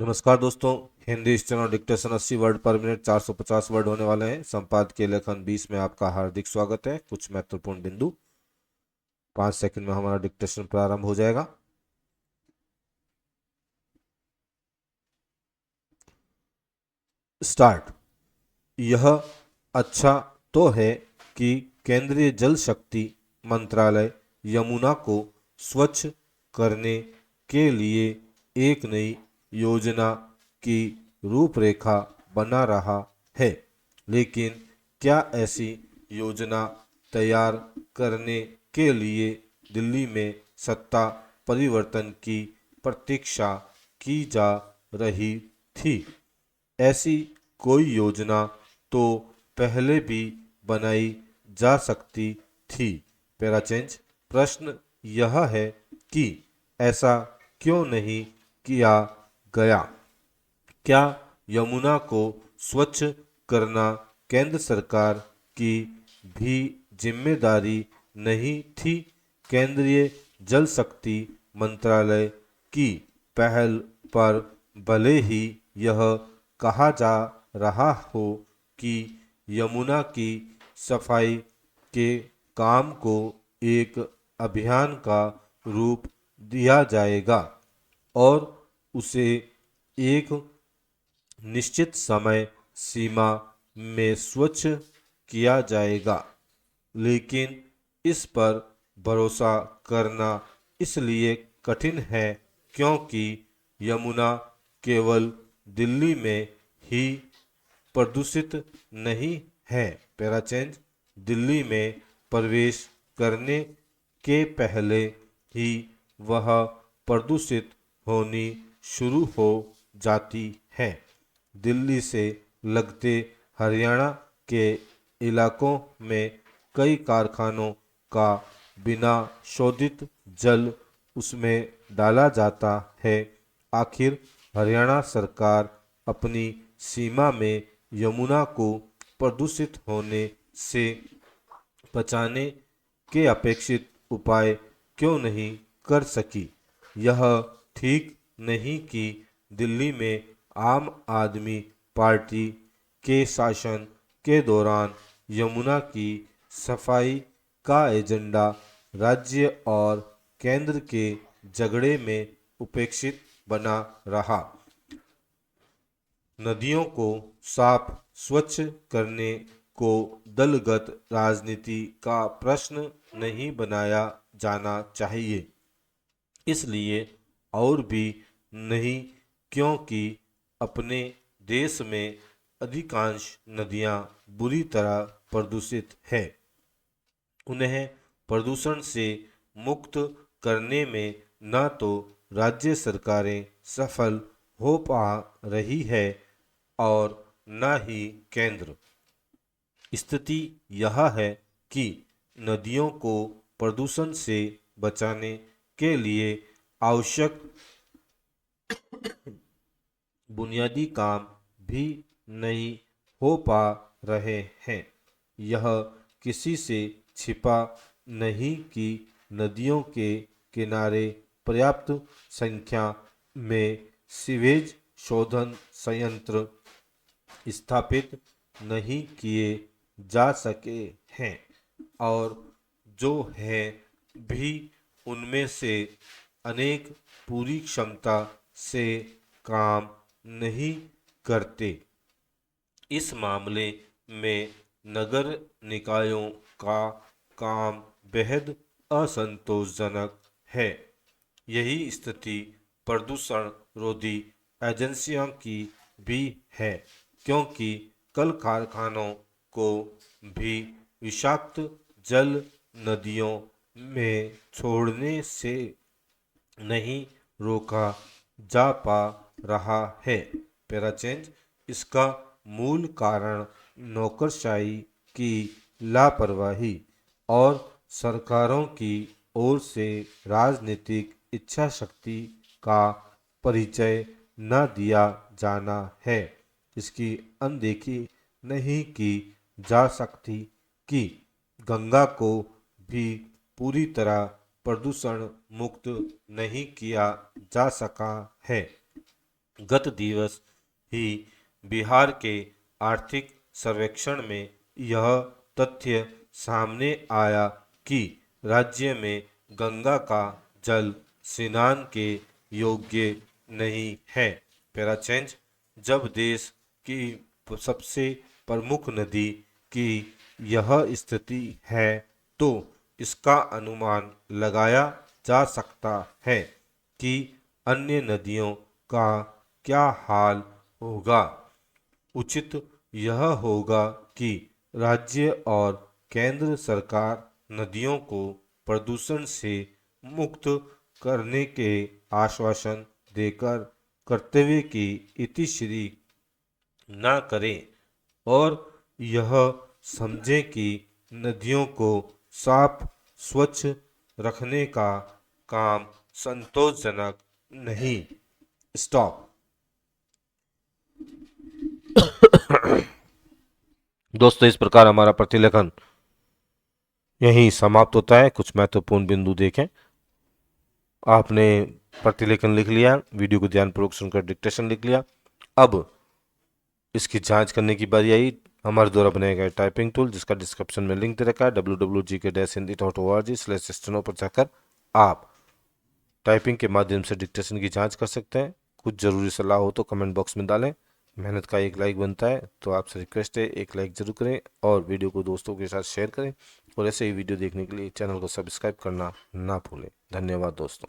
नमस्कार दोस्तों। Hindi steno dictation 80 word पर मिनट 450 वर्ड होने वाले हैं। संपादकीय लेखन 20 में आपका हार्दिक स्वागत है। कुछ महत्वपूर्ण बिंदु। 5 सेकंड में हमारा डिक्टेशन प्रारंभ हो जाएगा। स्टार्ट। यह अच्छा तो है कि केंद्रीय जल शक्ति मंत्रालय यमुना को स्वच्छ करने के लिए एक नई योजना की रूपरेखा बना रहा है, लेकिन क्या ऐसी योजना तैयार करने के लिए दिल्ली में सत्ता परिवर्तन की प्रतीक्षा की जा रही थी? ऐसी कोई योजना तो पहले भी बनाई जा सकती थी। Para change. प्रश्न यह है कि ऐसा क्यों नहीं किया गया? क्या यमुना को स्वच्छ करना केंद्र सरकार की भी जिम्मेदारी नहीं थी? केंद्रीय जल शक्ति मंत्रालय की पहल पर भले ही यह कहा जा रहा हो कि यमुना की सफाई के काम को एक अभियान का रूप दिया जाएगा और उसे एक निश्चित समय सीमा में स्वच्छ किया जाएगा, लेकिन इस पर भरोसा करना इसलिए कठिन है क्योंकि यमुना केवल दिल्ली में ही प्रदूषित नहीं है। Para change. दिल्ली में प्रवेश करने के पहले ही वह प्रदूषित होनी शुरू हो जाती है। दिल्ली से लगते हरियाणा के इलाकों में कई कारखानों का बिना शोधित जल उसमें डाला जाता है। आखिर हरियाणा सरकार अपनी सीमा में यमुना को प्रदूषित होने से बचाने के अपेक्षित उपाय क्यों नहीं कर सकी? यह ठीक नहीं कि दिल्ली में आम आदमी पार्टी के शासन के दौरान यमुना की सफाई का एजेंडा राज्य और केंद्र के झगड़े में उपेक्षित बना रहा। नदियों को साफ स्वच्छ करने को दलगत राजनीति का प्रश्न नहीं बनाया जाना चाहिए, इसलिए और भी नहीं क्योंकि अपने देश में अधिकांश नदियां बुरी तरह प्रदूषित है। उन्हें प्रदूषण से मुक्त करने में न तो राज्य सरकारें सफल हो पा रही है और न ही केंद्र। स्थिति यह है कि नदियों को प्रदूषण से बचाने के लिए आवश्यक बुनियादी काम भी नहीं हो पा रहे हैं। यह किसी से छिपा नहीं कि नदियों के किनारे पर्याप्त संख्या में सीवेज शोधन संयंत्र स्थापित नहीं किए जा सके हैं और जो है भी उनमें से अनेक पूरी क्षमता से काम नहीं करते। इस मामले में नगर निकायों का काम बेहद असंतोषजनक है। यही स्थिति प्रदूषण रोधी एजेंसियों की भी है, क्योंकि कल कारखानों को भी विषाक्त जल नदियों में छोड़ने से नहीं रोका जा पा रहा है। Para change. इसका मूल कारण नौकरशाही की लापरवाही और सरकारों की ओर से राजनीतिक इच्छा शक्ति का परिचय न दिया जाना है। इसकी अनदेखी नहीं की जा सकती कि गंगा को भी पूरी तरह प्रदूषण मुक्त नहीं किया जा सका है। गत दिवस ही बिहार के आर्थिक सर्वेक्षण में यह तथ्य सामने आया कि राज्य में गंगा का जल स्नान के योग्य नहीं है। Para change. जब देश की सबसे प्रमुख नदी की यह स्थिति है तो इसका अनुमान लगाया जा सकता है कि अन्य नदियों का क्या हाल होगा। उचित यह होगा कि राज्य और केंद्र सरकार नदियों को प्रदूषण से मुक्त करने के आश्वासन देकर कर्तव्य की इतिश्री न करें और यह समझें कि नदियों को साफ स्वच्छ रखने का काम संतोषजनक नहीं। स्टॉप। दोस्तों, इस प्रकार हमारा प्रतिलेखन यहीं समाप्त होता है। कुछ महत्वपूर्ण बिंदु देखें। आपने प्रतिलेखन लिख लिया, वीडियो को ध्यानपूर्वक सुनकर डिक्टेशन लिख लिया। अब इसकी जांच करने की बारी आई। हमारे द्वारा बनाया गया टाइपिंग टूल, जिसका डिस्क्रिप्शन में लिंक दे रखा है, www.gk-hindi.org/steno पर जाकर आप टाइपिंग के माध्यम से डिक्टेशन की जांच कर सकते हैं। कुछ जरूरी सलाह हो तो कमेंट बॉक्स में डालें। मेहनत का एक लाइक बनता है, तो आपसे रिक्वेस्ट है एक लाइक जरूर करें और वीडियो को दोस्तों के साथ शेयर करें। और ऐसे ही वीडियो देखने के लिए चैनल को सब्सक्राइब करना ना भूलें। धन्यवाद दोस्तों।